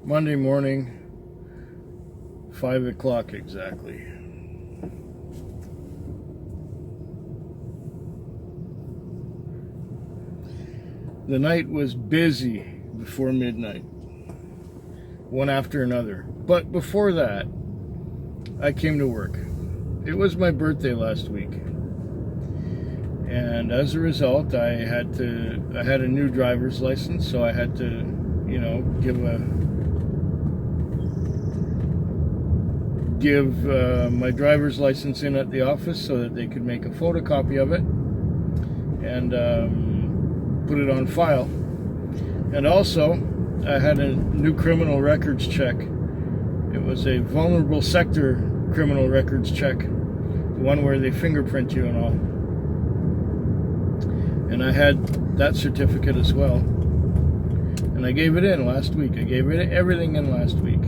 Monday morning, 5 o'clock exactly. The night was busy before midnight, one after another. But before that, I came to work. It was my birthday last week. And as a result, I had a new driver's license, so I had to, give my driver's license in at the office so that they could make a photocopy of it and put it on file. And also, I had a new criminal records check. It was a vulnerable sector criminal records check, the one where they fingerprint you and all. And I had that certificate as well. And I gave it in last week. I gave it everything in last week.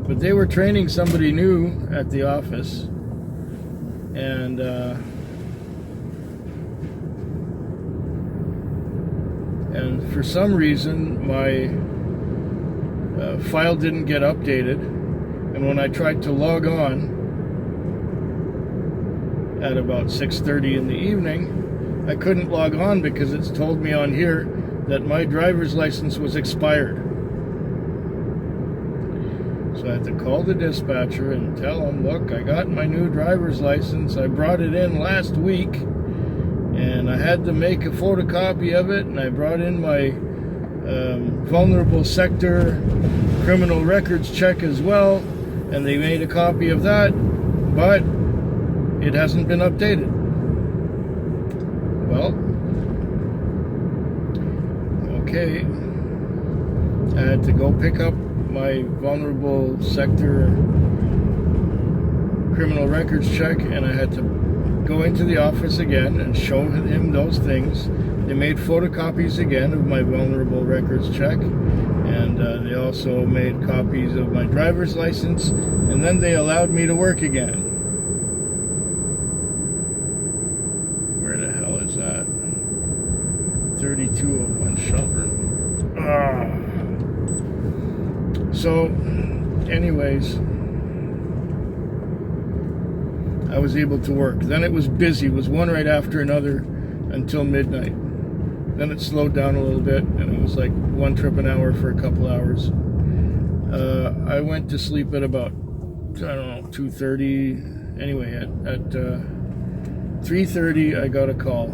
But they were training somebody new at the office. And for some reason, my file didn't get updated. And when I tried to log on at about 6:30 in the evening, I couldn't log on because it's told me on here that my driver's license was expired. So I had to call the dispatcher and tell him, look, I got my new driver's license. I brought it in last week, and I had to make a photocopy of it, and I brought in my vulnerable sector criminal records check as well, and they made a copy of that, but it hasn't been updated. Well, okay, I had to go pick up my vulnerable sector criminal records check, and I had to go into the office again and show him those things. They made photocopies again of my vulnerable records check, and they also made copies of my driver's license, and then they allowed me to work again. Where the hell is that? 3201 Shelburne. So, anyways, I was able to work. Then it was busy. It was one right after another until midnight. Then it slowed down a little bit, and it was like one trip an hour for a couple hours. I went to sleep at about, 2:30. Anyway, at 3:30, I got a call,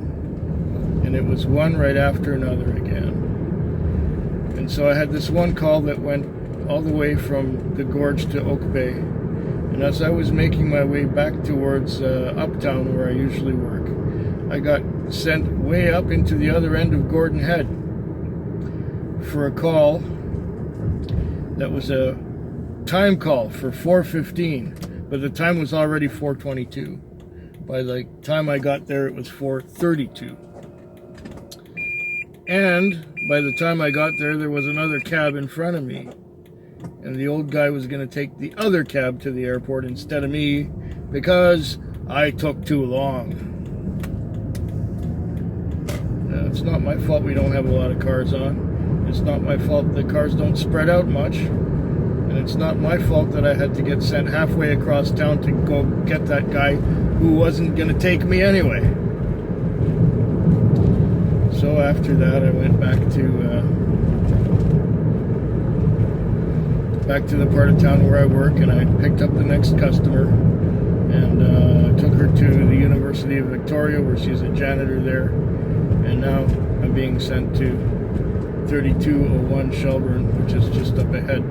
and it was one right after another again. And so I had this one call that went all the way from the gorge to Oak Bay. And as I was making my way back towards Uptown, where I usually work, I got sent way up into the other end of Gordon Head for a call that was a time call for 4:15, but the time was already 4:22. By the time I got there, it was 4:32. And by the time I got there, there was another cab in front of me. And the old guy was going to take the other cab to the airport instead of me because I took too long. Now, it's not my fault we don't have a lot of cars on. It's not my fault the cars don't spread out much. And it's not my fault that I had to get sent halfway across town to go get that guy who wasn't going to take me anyway. So after that, I went back to the part of town where I work, and I picked up the next customer and took her to the University of Victoria, where she's a janitor there. And now I'm being sent to 3201 Shelburne, which is just up ahead.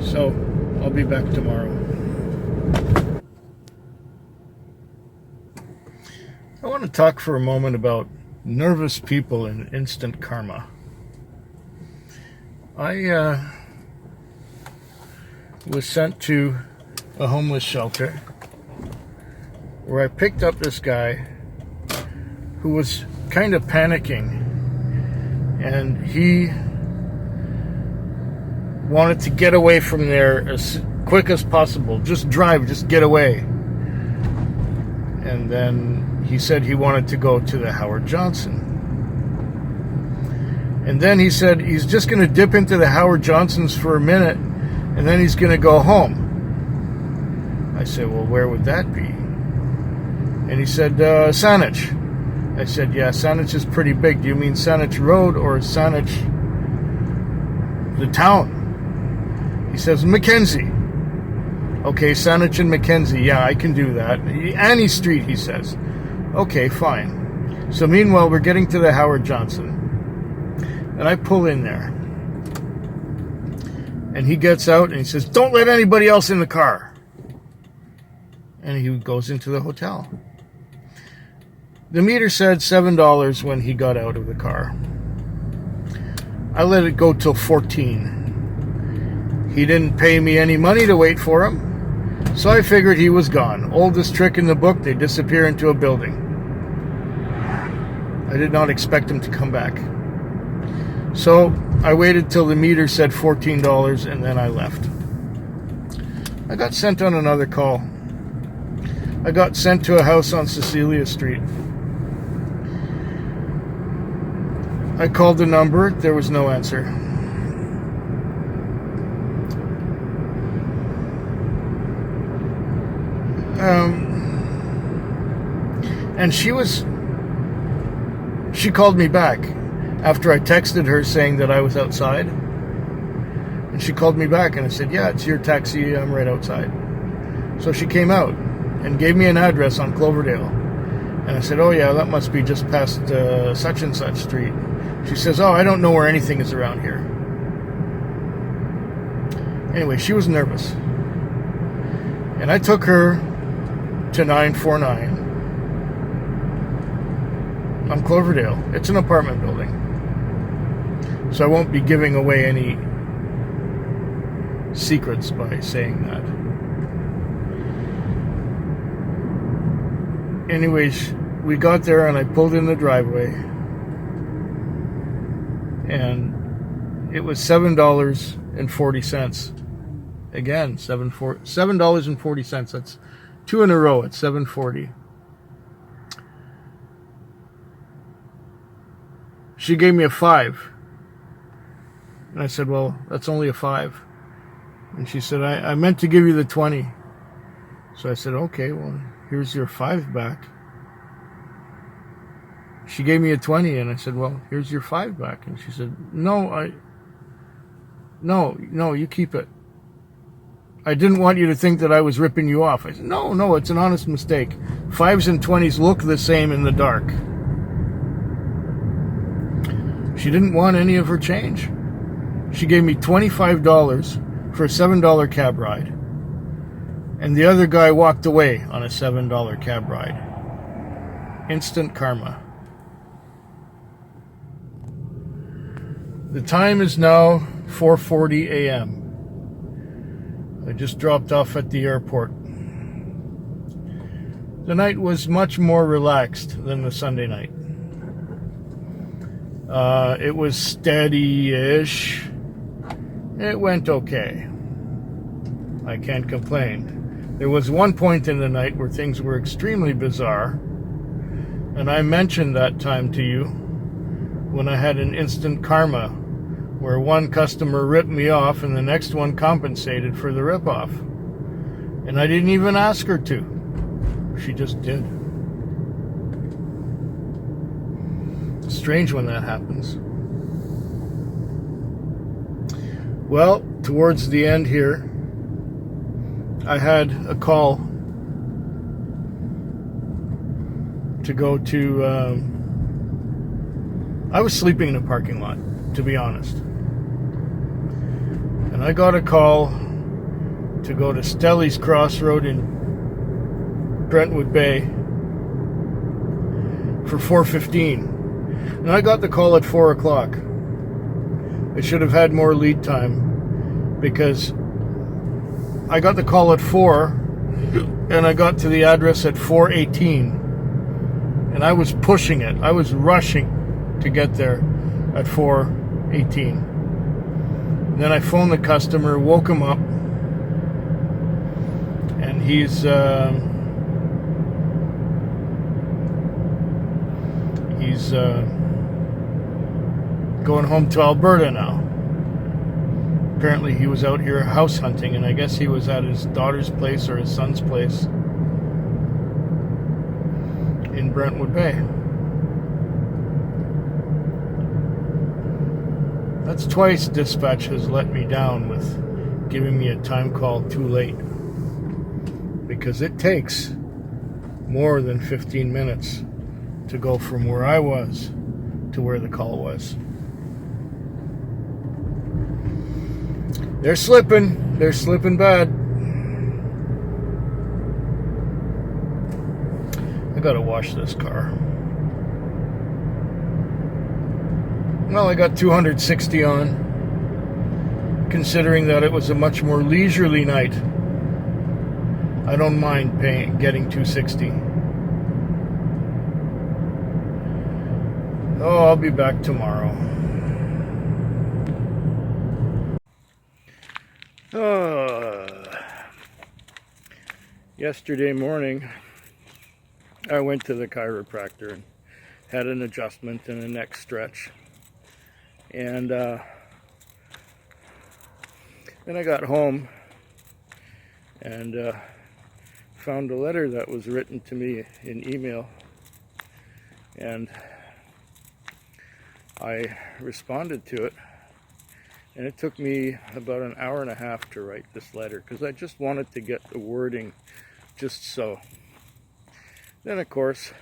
So I'll be back tomorrow. I want to talk for a moment about nervous people and instant karma. I was sent to a homeless shelter where I picked up this guy who was kind of panicking, and he wanted to get away from there as quick as possible. Just drive, just get away. And then he said he wanted to go to the Howard Johnson. And then he said he's just going to dip into the Howard Johnson's for a minute, and then he's going to go home. I said, well, where would that be? And he said, Saanich. I said, yeah, Saanich is pretty big. Do you mean Saanich Road or Saanich, the town? He says, Mackenzie. Okay, Saanich and Mackenzie. Yeah, I can do that. Annie Street, he says. Okay, fine. So meanwhile, we're getting to the Howard Johnson. And I pull in there. And he gets out and he says, don't let anybody else in the car. And he goes into the hotel. The meter said $7 when he got out of the car. I let it go till 14. He didn't pay me any money to wait for him, so I figured he was gone. Oldest trick in the book, they disappear into a building. I did not expect him to come back. So I waited till the meter said $14 and then I left. I got sent on another call. I got sent to a house on Cecilia Street. I called the number, there was no answer. And she called me back after I texted her saying that I was outside. And she called me back and I said, yeah, it's your taxi, I'm right outside. So she came out and gave me an address on Cloverdale. And I said, oh yeah, that must be just past such and such street. She says, oh, I don't know where anything is around here. Anyway, she was nervous. And I took her to 949 on Cloverdale. It's an apartment building. So I won't be giving away any secrets by saying that. Anyways, we got there and I pulled in the driveway. And it was $7.40. Again, $7.40. That's two in a row at $7.40. She gave me a 5. And I said, well, that's only a 5. And she said, I meant to give you the 20. So I said, okay, well, here's your 5 back. She gave me a 20 and I said, well, here's your 5 back. And she said, no, you keep it. I didn't want you to think that I was ripping you off. I said, no, it's an honest mistake. 5s and 20s look the same in the dark. She didn't want any of her change. She gave me $25 for a $7 cab ride. And the other guy walked away on a $7 cab ride. Instant karma. The time is now 4:40 a.m. I just dropped off at the airport. The night was much more relaxed than the Sunday night. It was steady-ish. It went okay. I can't complain. There was one point in the night where things were extremely bizarre, and I mentioned that time to you when I had an instant karma where one customer ripped me off and the next one compensated for the ripoff. And I didn't even ask her to. She just did. It's strange when that happens. Well, towards the end here, I had a call to go to... I was sleeping in a parking lot, to be honest. And I got a call to go to Stelly's Crossroad in Brentwood Bay for 4:15. And I got the call at 4 o'clock. I should have had more lead time because I got the call at 4 and I got to the address at 4:18. And I was pushing it. I was rushing to get there at 4:18. Then I phoned the customer, woke him up, and he's going home to Alberta now. Apparently he was out here house hunting, and I guess he was at his daughter's place or his son's place in Brentwood Bay. That's twice dispatch has let me down with giving me a time call too late, because it takes more than 15 minutes to go from where I was to where the call was. They're slipping bad. I gotta wash this car. Well, I got 260 on, considering that it was a much more leisurely night. I don't mind getting 260. Oh, I'll be back tomorrow. Yesterday morning, I went to the chiropractor and had an adjustment and a neck stretch. And then I got home and found a letter that was written to me in email. And I responded to it. And it took me about an hour and a half to write this letter, because I just wanted to get the wording just so. Then, of course,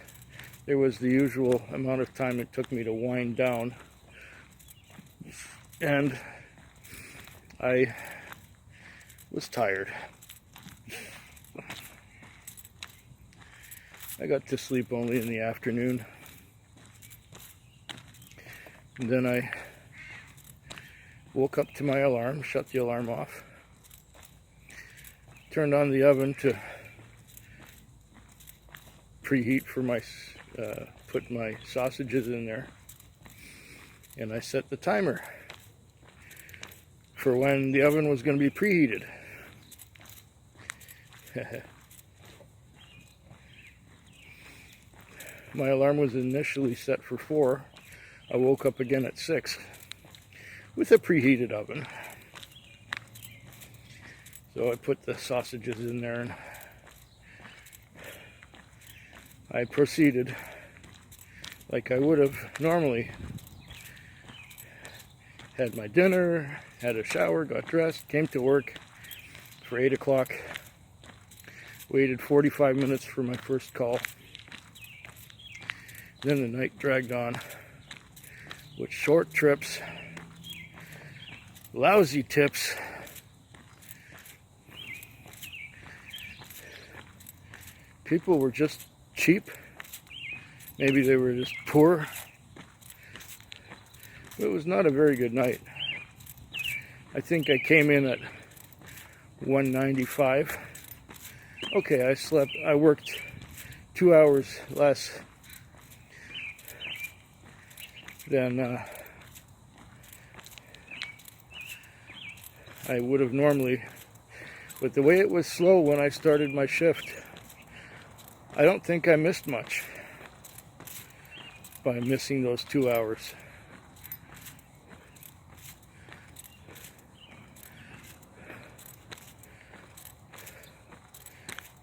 there was the usual amount of time it took me to wind down. And I was tired. I got to sleep only in the afternoon. And then I woke up to my alarm, shut the alarm off, turned on the oven to preheat for my, put my sausages in there, and I set the timer for when the oven was going to be preheated. My alarm was initially set for 4. I woke up again at 6 with a preheated oven. So I put the sausages in there and I proceeded like I would have normally. Had my dinner, had a shower, got dressed, came to work for 8 o'clock, waited 45 minutes for my first call. Then the night dragged on with short trips, lousy tips, people were just cheap. Maybe they were just poor. It was not a very good night. I think I came in at 195. Okay, I worked 2 hours less than I would have normally. But the way it was slow when I started my shift, I don't think I missed much by missing those 2 hours.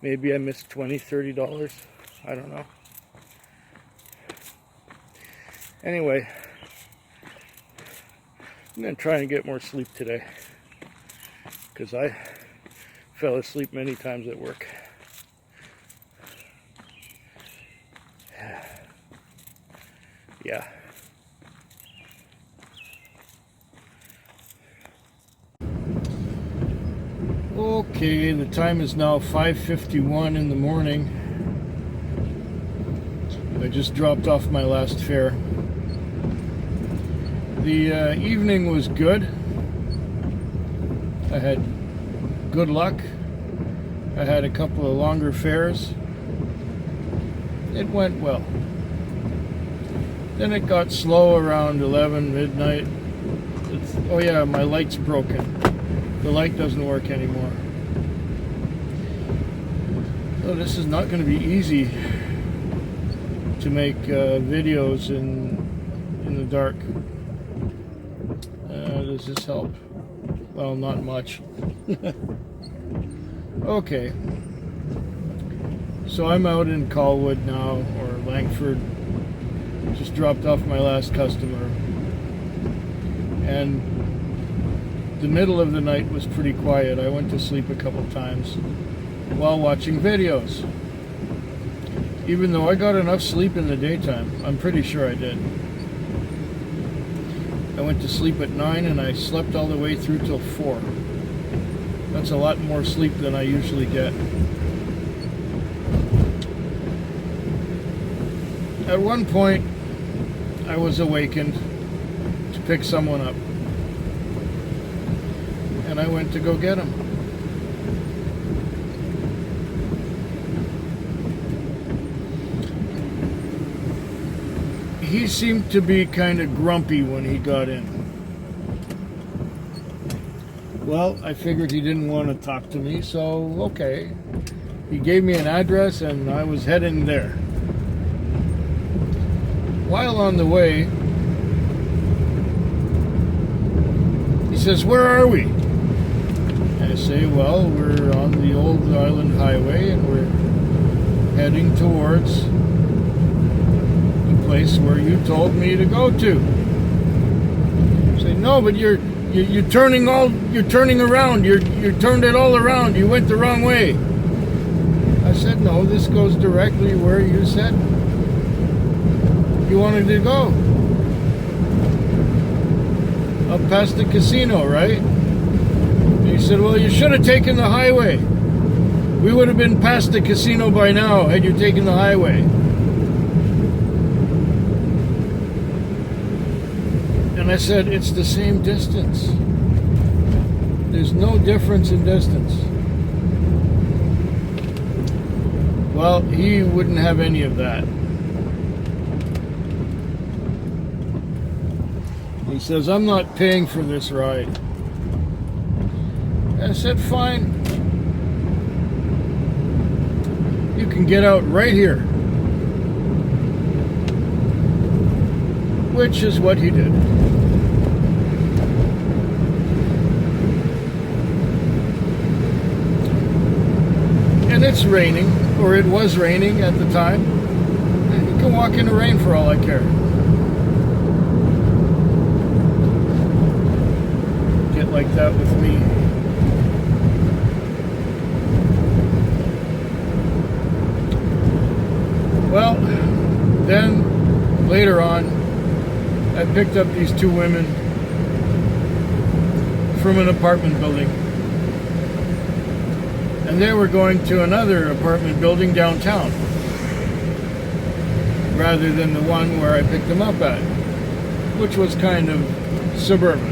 Maybe I missed $20, $30. I don't know. Anyway, I'm going to try and get more sleep today, because I fell asleep many times at work. Yeah. Okay, the time is now 5:51 in the morning. I just dropped off my last fare. The evening was good. I had good luck. I had a couple of longer fares. It went well. Then it got slow around 11, midnight. Oh yeah, my light's broken. The light doesn't work anymore. So this is not going to be easy to make videos in the dark. Does this help? Well, not much. Okay. So I'm out in Colwood now, or Langford. Just dropped off my last customer. And the middle of the night was pretty quiet. I went to sleep a couple times while watching videos. Even though I got enough sleep in the daytime, I'm pretty sure I did. I went to sleep at 9 and I slept all the way through till 4. That's a lot more sleep than I usually get. At one point, I was awakened to pick someone up. And I went to go get him. He seemed to be kind of grumpy when he got in. Well, I figured he didn't want to talk to me, so okay. He gave me an address and I was heading there. While on the way, he says, "Where are we?" I say, "Well, we're on the old Island Highway and we're heading towards the place where you told me to go to." I say, "No, but you're turning around. You turned it all around. You went the wrong way." I said, "No, this goes directly where you said you wanted to go. Up past the casino, right?" And he said, "Well, you should have taken the highway. We would have been past the casino by now had you taken the highway." And I said, "It's the same distance. There's no difference in distance." Well, he wouldn't have any of that. He says, "I'm not paying for this ride." I said, "Fine. You can get out right here." Which is what he did. And it's raining, or it was raining at the time. You can walk in the rain for all I care. Get like that with me. Well, then later on, I picked up these two women from an apartment building. And they were going to another apartment building downtown, rather than the one where I picked them up at, which was kind of suburban.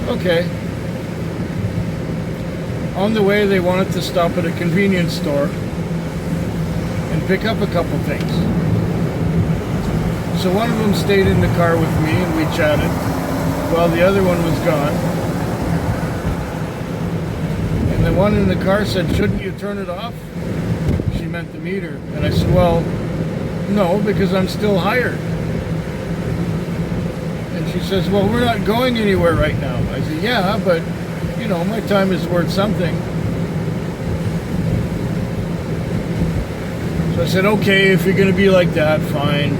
Okay. On the way, they wanted to stop at a convenience store and pick up a couple things. So one of them stayed in the car with me and we chatted while the other one was gone. And the one in the car said, "Shouldn't you turn it off?" She meant the meter. And I said, "Well, no, because I'm still hired." And she says, "Well, we're not going anywhere right now." I said, "Yeah, but, you know, my time is worth something." So I said, "Okay, if you're going to be like that, fine."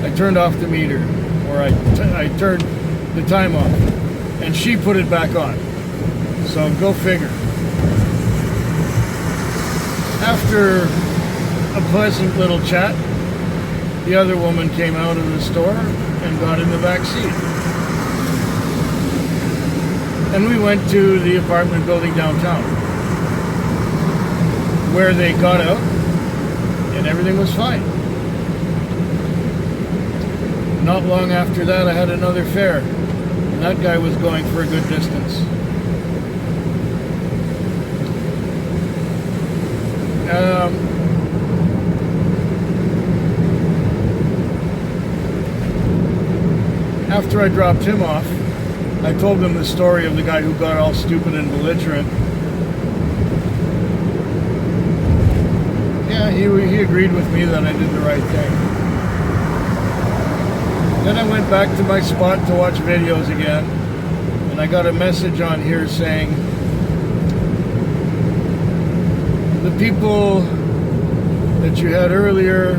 I turned off the meter, or I turned the time off, and she put it back on. So go figure. After a pleasant little chat, the other woman came out of the store and got in the back seat. And we went to the apartment building downtown, where they got out and everything was fine. Not long after that, I had another fare, and that guy was going for a good distance. After I dropped him off, I told them the story of the guy who got all stupid and belligerent. Yeah, he agreed with me that I did the right thing. Then I went back to my spot to watch videos again, and I got a message on here saying the people that you had earlier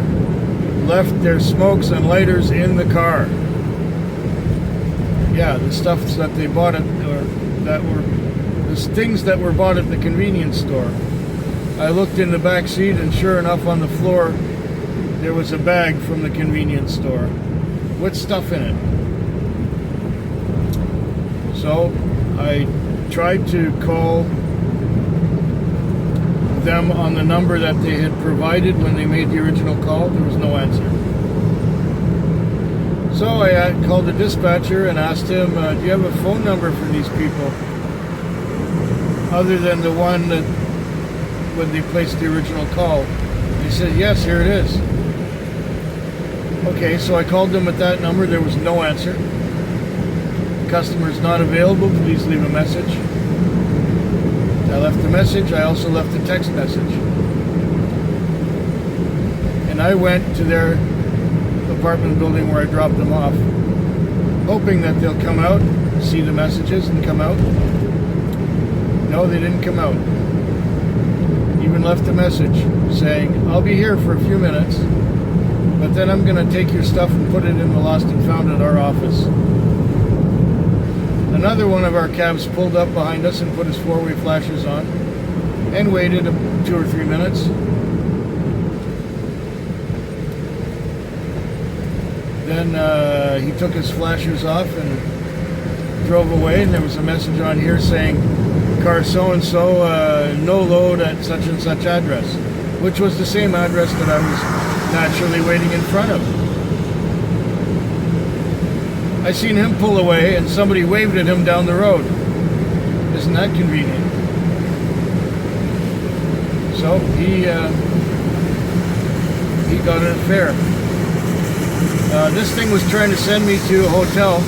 left their smokes and lighters in the car. Yeah, the stuff that they bought the things that were bought at the convenience store. I looked in the back seat, and sure enough, on the floor there was a bag from the convenience store with stuff in it. So I tried to call them on the number that they had provided when they made the original call. There was no answer. So I called the dispatcher and asked him, do you have a phone number for these people other than the one that when they placed the original call? He said, yes, here it is. Okay, so I called them at that number. There was no answer. The customer is not available. Please leave a message. I left a message. I also left a text message. And I went to their apartment building where I dropped them off, hoping that they'll come out, see the messages, and come out. No, they didn't come out. Even left a message saying, I'll be here for a few minutes, but then I'm going to take your stuff and put it in the lost and found at our office. Another one of our cabs pulled up behind us and put his four-way flashers on and waited 2 or 3 minutes. Then he took his flashers off and drove away, and there was a message on here saying, car so-and-so, no load at such and such address, which was the same address that I was naturally waiting in front of. I seen him pull away, and somebody waved at him down the road. Isn't that convenient? So he got an fare. This thing was trying to send me to a hotel,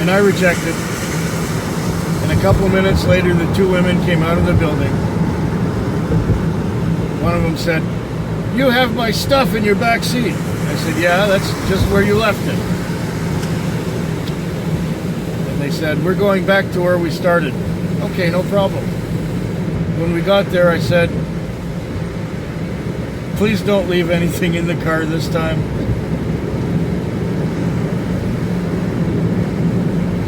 and I rejected. And a couple minutes later, the two women came out of the building. One of them said, you have my stuff in your back seat. I said, yeah, that's just where you left it. And they said, we're going back to where we started. Okay, no problem. When we got there, I said, please don't leave anything in the car this time.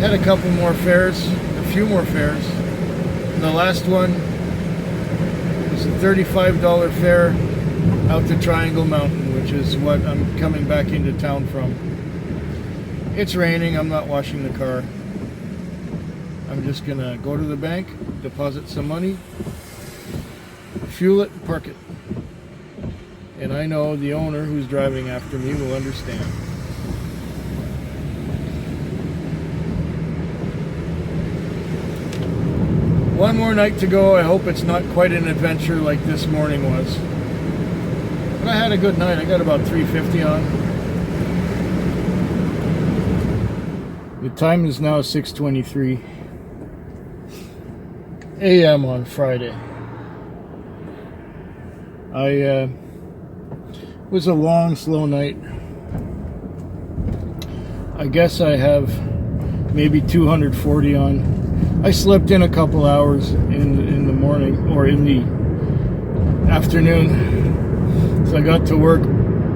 Had a couple more fares, a few more fares. And the last one was a $35 fare out to Triangle Mountain, which is what I'm coming back into town from. It's raining. I'm not washing the car. I'm just gonna go to the bank, deposit some money, fuel it, park it. And I know the owner who's driving after me will understand. One more night to go. I hope it's not quite an adventure like this morning was. But I had a good night. I got about $3.50 on. The time is now 6:23 a.m. on Friday. It was a long, slow night. I guess I have maybe 240 on. I slept in a couple hours in the morning or in the afternoon. So I got to work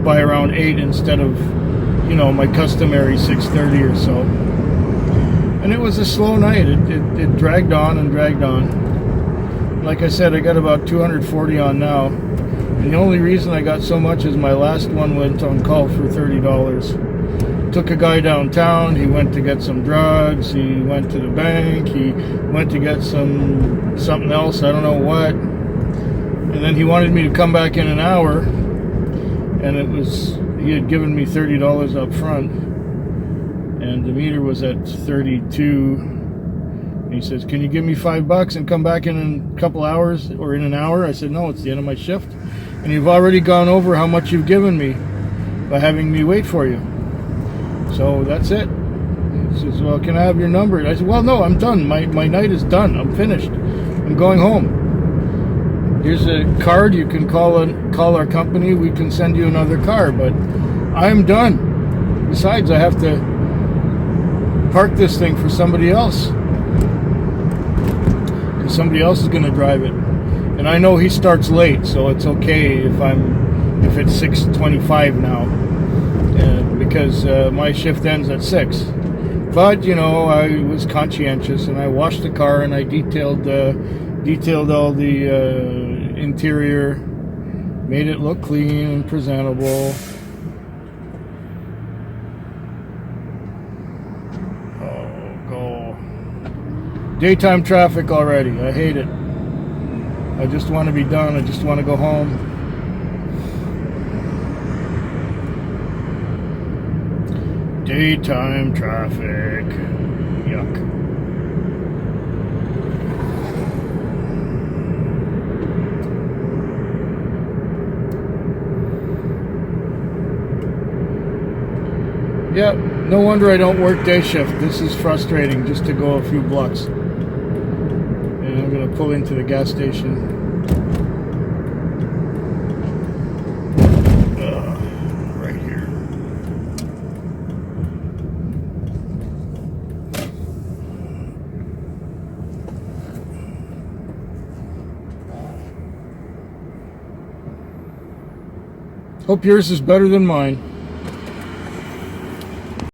by around 8 instead of, my customary 6:30 or so. And it was a slow night. It dragged on and dragged on. Like I said, I got about 240 on now. And the only reason I got so much is my last one went on call for $30. Took a guy downtown. He went to get some drugs. He went to the bank. He went to get something else. I don't know what. And then he wanted me to come back in an hour. And he had given me $30 up front. And the meter was at 32. And he says, can you give me $5 and come back in a couple hours or in an hour? I said, no, it's the end of my shift. And you've already gone over how much you've given me by having me wait for you. So that's it. He says, well, can I have your number? I said, well, no, I'm done. My night is done. I'm finished. I'm going home. Here's a card. You can call our company. We can send you another car. But I'm done. Besides, I have to park this thing for somebody else. Because somebody else is going to drive it. And I know he starts late, so it's okay if it's 6:25 now. Because my shift ends at 6. But, you know, I was conscientious and I washed the car and I detailed all the interior, made it look clean and presentable. Oh, go. Daytime traffic already. I hate it. I just want to be done. I just want to go home. Daytime traffic. Yuck. Yep, no wonder I don't work day shift. This is frustrating just to go a few blocks. And I'm going to pull into the gas station. Right here. Hope yours is better than mine.